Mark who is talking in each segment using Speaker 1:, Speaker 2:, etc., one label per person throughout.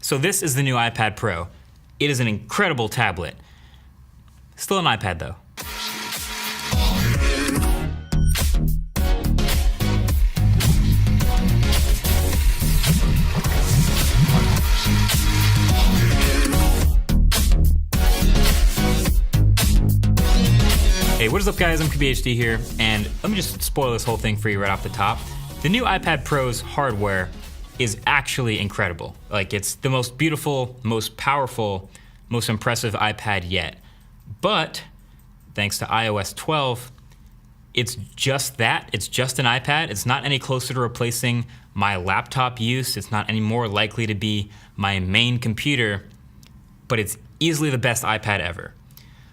Speaker 1: So this is the new iPad Pro. It is an incredible tablet. Still an iPad though. Hey, what is up guys, I'm KBHD here, and let me just spoil this whole thing for you right off the top. The new iPad Pro's hardware is actually incredible. Like, it's the most beautiful, most powerful, most impressive iPad yet. But thanks to iOS 12, it's just that. It's just an iPad. It's not any closer to replacing my laptop use. It's not any more likely to be my main computer, but it's easily the best iPad ever.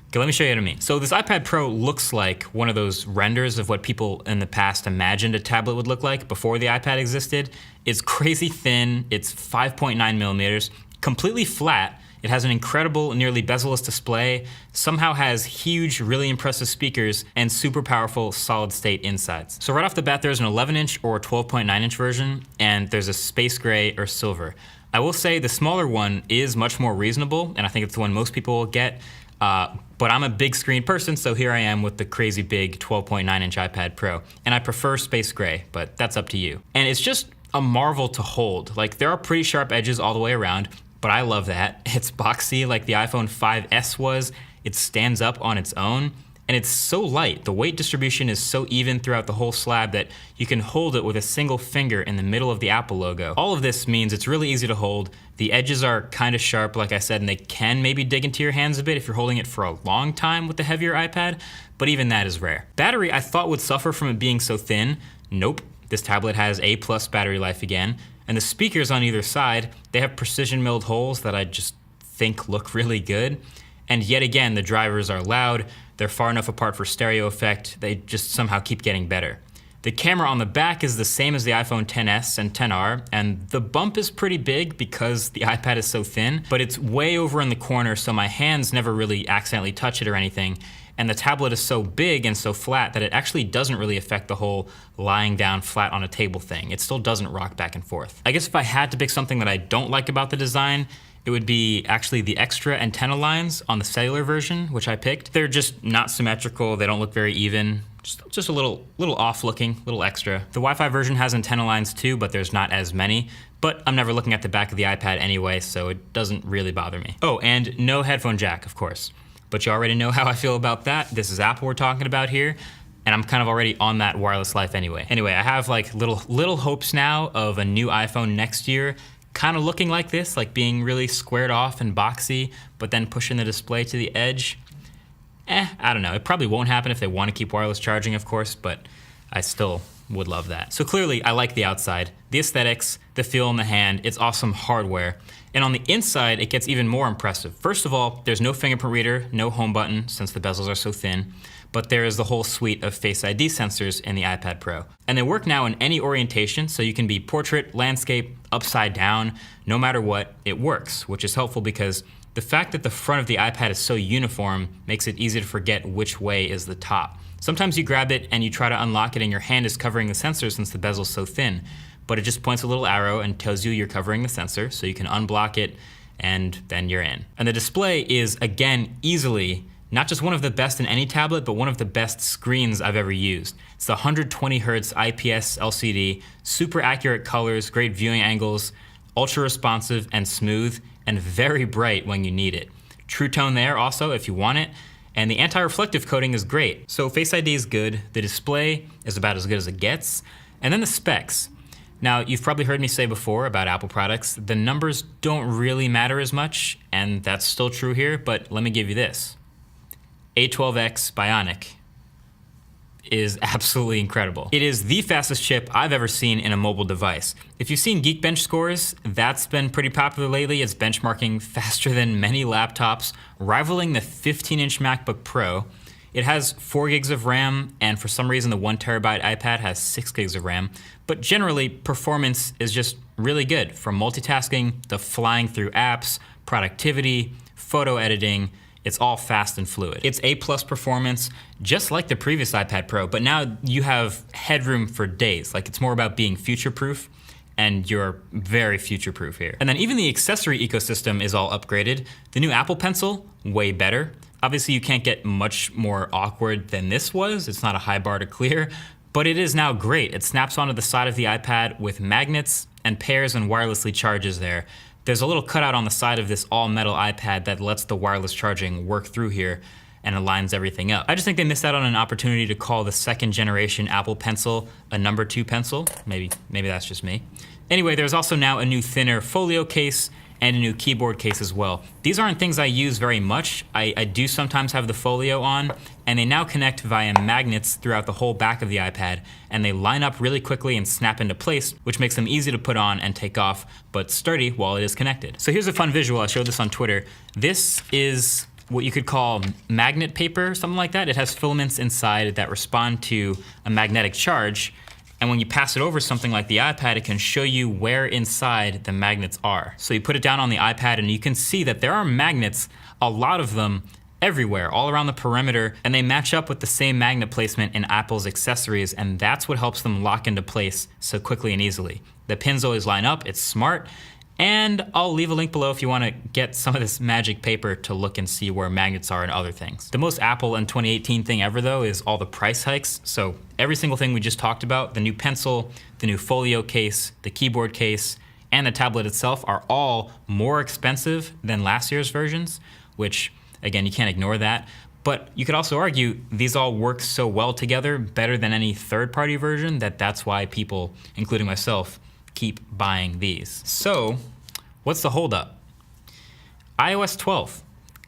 Speaker 1: Okay, let me show you what I mean. So this iPad Pro looks like one of those renders of what people in the past imagined a tablet would look like before the iPad existed. It's crazy thin, it's 5.9 millimeters, completely flat. It has an incredible, nearly bezel-less display, somehow has huge, really impressive speakers, and super powerful solid-state insides. So right off the bat, there's an 11-inch or 12.9-inch version, and there's a space gray or silver. I will say the smaller one is much more reasonable, and I think it's the one most people will get. But I'm a big screen person, so here I am with the crazy big 12.9-inch iPad Pro. And I prefer space gray, but that's up to you. And it's just a marvel to hold. Like, there are pretty sharp edges all the way around, but I love that. It's boxy like the iPhone 5S was. It stands up on its own, and it's so light. The weight distribution is so even throughout the whole slab that you can hold it with a single finger in the middle of the Apple logo. All of this means it's really easy to hold. The edges are kind of sharp, like I said, and they can maybe dig into your hands a bit if you're holding it for a long time with the heavier iPad, but even that is rare. Battery, I thought would suffer from it being so thin. Nope, this tablet has A+ battery life again, and the speakers on either side, they have precision milled holes that I just think look really good. And yet again, the drivers are loud, they're far enough apart for stereo effect, they just somehow keep getting better. The camera on the back is the same as the iPhone XS and XR, and the bump is pretty big because the iPad is so thin, but it's way over in the corner so my hands never really accidentally touch it or anything, and the tablet is so big and so flat that it actually doesn't really affect the whole lying down flat on a table thing. It still doesn't rock back and forth. I guess if I had to pick something that I don't like about the design, it would be actually the extra antenna lines on the cellular version, which I picked. They're just not symmetrical, they don't look very even. Just a little off looking, little extra. The Wi-Fi version has antenna lines too, but there's not as many. But I'm never looking at the back of the iPad anyway, so it doesn't really bother me. Oh, and no headphone jack, of course. But you already know how I feel about that. This is Apple we're talking about here, and I'm kind of already on that wireless life anyway. Anyway, I have like little hopes now of a new iPhone next year, kind of looking like this, like being really squared off and boxy, but then pushing the display to the edge. I don't know. It probably won't happen if they want to keep wireless charging, of course, but I still would love that. So clearly, I like the outside, the aesthetics, the feel in the hand, it's awesome hardware. And on the inside, it gets even more impressive. First of all, there's no fingerprint reader, no home button, since the bezels are so thin, but there is the whole suite of Face ID sensors in the iPad Pro. And they work now in any orientation, so you can be portrait, landscape, upside down, no matter what, it works, which is helpful because the fact that the front of the iPad is so uniform makes it easy to forget which way is the top. Sometimes you grab it and you try to unlock it and your hand is covering the sensor since the bezel's so thin, but it just points a little arrow and tells you you're covering the sensor, so you can unblock it and then you're in. And the display is, again, easily not just one of the best in any tablet, but one of the best screens I've ever used. It's the 120 Hertz IPS LCD, super accurate colors, great viewing angles, ultra responsive and smooth, and very bright when you need it. True tone there also if you want it, and the anti-reflective coating is great. So Face ID is good, the display is about as good as it gets, and then the specs. Now, you've probably heard me say before about Apple products, the numbers don't really matter as much, and that's still true here, but let me give you this. A12X Bionic is absolutely incredible. It is the fastest chip I've ever seen in a mobile device. If you've seen Geekbench scores, that's been pretty popular lately. It's benchmarking faster than many laptops, rivaling the 15-inch MacBook Pro. It has 4 gigs of RAM, and for some reason the 1 terabyte iPad has 6 gigs of RAM. But generally, performance is just really good, from multitasking to flying through apps, productivity, photo editing. It's all fast and fluid. It's A+ performance, just like the previous iPad Pro, but now you have headroom for days. Like, it's more about being future-proof. and you're very future-proof here. And then even the accessory ecosystem is all upgraded. The new Apple Pencil, way better. Obviously you can't get much more awkward than this was. It's not a high bar to clear, but it is now great. It snaps onto the side of the iPad with magnets and pairs and wirelessly charges there. There's a little cutout on the side of this all metal iPad that lets the wireless charging work through here and aligns everything up. I just think they missed out on an opportunity to call the second generation Apple Pencil a number 2 pencil. Maybe that's just me. Anyway, there's also now a new thinner folio case and a new keyboard case as well. These aren't things I use very much. I do sometimes have the folio on, and they now connect via magnets throughout the whole back of the iPad, and they line up really quickly and snap into place, which makes them easy to put on and take off, but sturdy while it is connected. So here's a fun visual. I showed this on Twitter. This is what you could call magnet paper, something like that. It has filaments inside that respond to a magnetic charge, and when you pass it over something like the iPad, it can show you where inside the magnets are. So you put it down on the iPad and you can see that there are magnets, a lot of them, everywhere, all around the perimeter, and they match up with the same magnet placement in Apple's accessories, and that's what helps them lock into place so quickly and easily. The pins always line up, it's smart, and I'll leave a link below if you want to get some of this magic paper to look and see where magnets are and other things. The most Apple in 2018 thing ever though is all the price hikes. So every single thing we just talked about, the new pencil, the new folio case, the keyboard case, and the tablet itself are all more expensive than last year's versions, which again, you can't ignore that. But you could also argue these all work so well together, better than any third-party version, that's why people, including myself, keep buying these. So what's the holdup? iOS 12.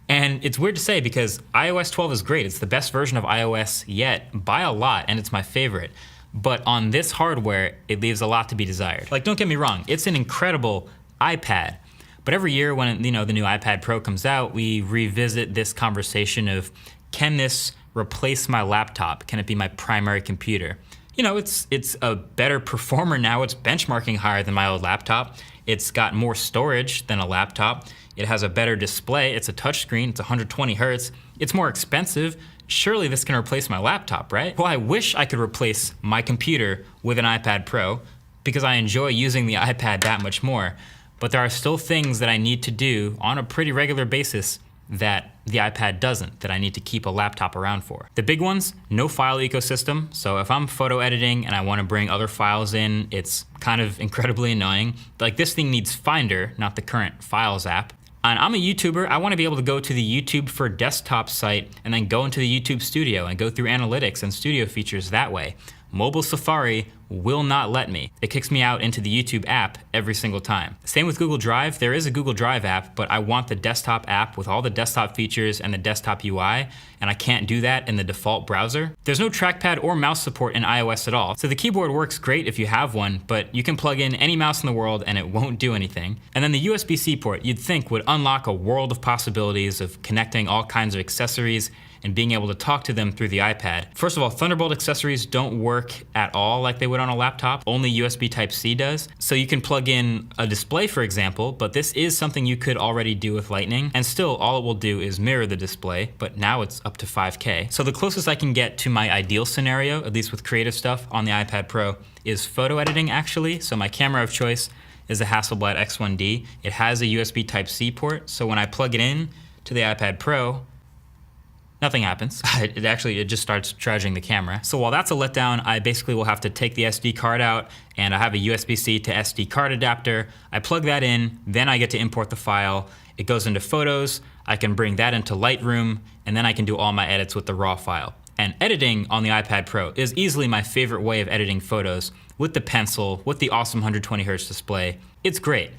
Speaker 1: And it's weird to say because iOS 12 is great. It's the best version of iOS yet by a lot, and it's my favorite. But on this hardware, it leaves a lot to be desired. Like, don't get me wrong, it's an incredible iPad. But every year when the new iPad Pro comes out, we revisit this conversation of, can this replace my laptop? Can it be my primary computer? You know, it's a better performer now. It's benchmarking higher than my old laptop. It's got more storage than a laptop. It has a better display. It's a touchscreen. It's 120 hertz. It's more expensive. Surely this can replace my laptop, right? Well, I wish I could replace my computer with an iPad Pro because I enjoy using the iPad that much more. But there are still things that I need to do on a pretty regular basis that the iPad doesn't, that I need to keep a laptop around for. The big ones, no file ecosystem. So if I'm photo editing and I want to bring other files in, it's kind of incredibly annoying. Like, this thing needs Finder, not the current Files app. And I'm a YouTuber, I want to be able to go to the YouTube for Desktop site and then go into the YouTube Studio and go through analytics and studio features that way. Mobile Safari will not let me. It kicks me out into the YouTube app every single time. Same with Google Drive. There is a Google Drive app, but I want the desktop app with all the desktop features and the desktop UI, and I can't do that in the default browser. There's no trackpad or mouse support in iOS at all. So the keyboard works great if you have one, but you can plug in any mouse in the world and it won't do anything. And then the USB-C port you'd think would unlock a world of possibilities of connecting all kinds of accessories and being able to talk to them through the iPad. First of all, Thunderbolt accessories don't work at all like they would on a laptop. Only USB Type-C does. So you can plug in a display, for example, but this is something you could already do with Lightning, and still all it will do is mirror the display, but now it's up to 5K. So the closest I can get to my ideal scenario, at least with creative stuff on the iPad Pro, is photo editing actually. So my camera of choice is the Hasselblad X1D. It has a USB Type-C port, so when I plug it in to the iPad Pro, nothing happens. It just starts charging the camera. So while that's a letdown, I basically will have to take the SD card out, and I have a USB-C to SD card adapter. I plug that in, then I get to import the file. It goes into Photos, I can bring that into Lightroom, and then I can do all my edits with the raw file. And editing on the iPad Pro is easily my favorite way of editing photos with the pencil, with the awesome 120 hertz display. It's great,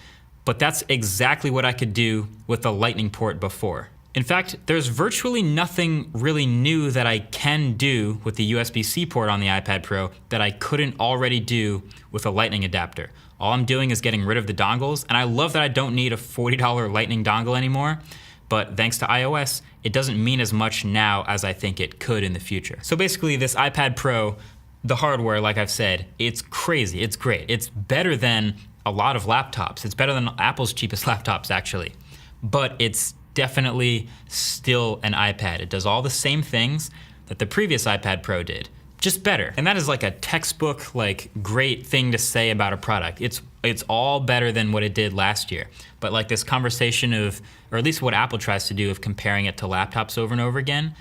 Speaker 1: but that's exactly what I could do with the Lightning port before. In fact, there's virtually nothing really new that I can do with the USB-C port on the iPad Pro that I couldn't already do with a Lightning adapter. All I'm doing is getting rid of the dongles, and I love that I don't need a $40 Lightning dongle anymore, but thanks to iOS, it doesn't mean as much now as I think it could in the future. So basically, this iPad Pro, the hardware, like I've said, it's crazy, it's great. It's better than a lot of laptops. It's better than Apple's cheapest laptops, actually. But it's definitely still an iPad. It does all the same things that the previous iPad Pro did, just better. And that is like a textbook, like, great thing to say about a product. It's It's all better than what it did last year. But like this conversation of, or at least what Apple tries to do, of comparing it to laptops over and over again,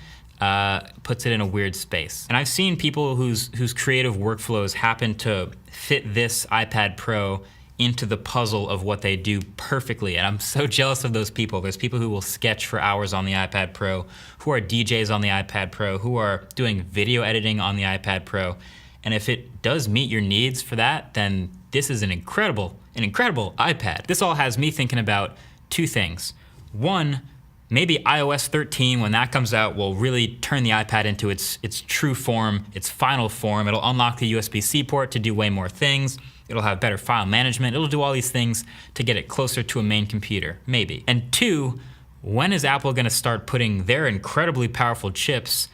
Speaker 1: puts it in a weird space. And I've seen people whose creative workflows happen to fit this iPad Pro into the puzzle of what they do perfectly. And I'm so jealous of those people. There's people who will sketch for hours on the iPad Pro, who are DJs on the iPad Pro, who are doing video editing on the iPad Pro. And if it does meet your needs for that, then this is an incredible iPad. This all has me thinking about two things. One, maybe iOS 13, when that comes out, will really turn the iPad into its true form, its final form. It'll unlock the USB-C port to do way more things. It'll have better file management. It'll do all these things to get it closer to a main computer, maybe. And two, when is Apple gonna start putting their incredibly powerful chips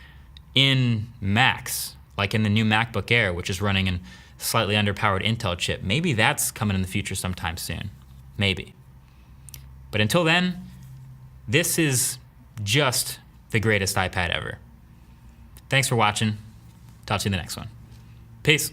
Speaker 1: in Macs, like in the new MacBook Air, which is running a slightly underpowered Intel chip? Maybe that's coming in the future sometime soon, maybe. But until then, this is just the greatest iPad ever. Thanks for watching. Talk to you in the next one. Peace.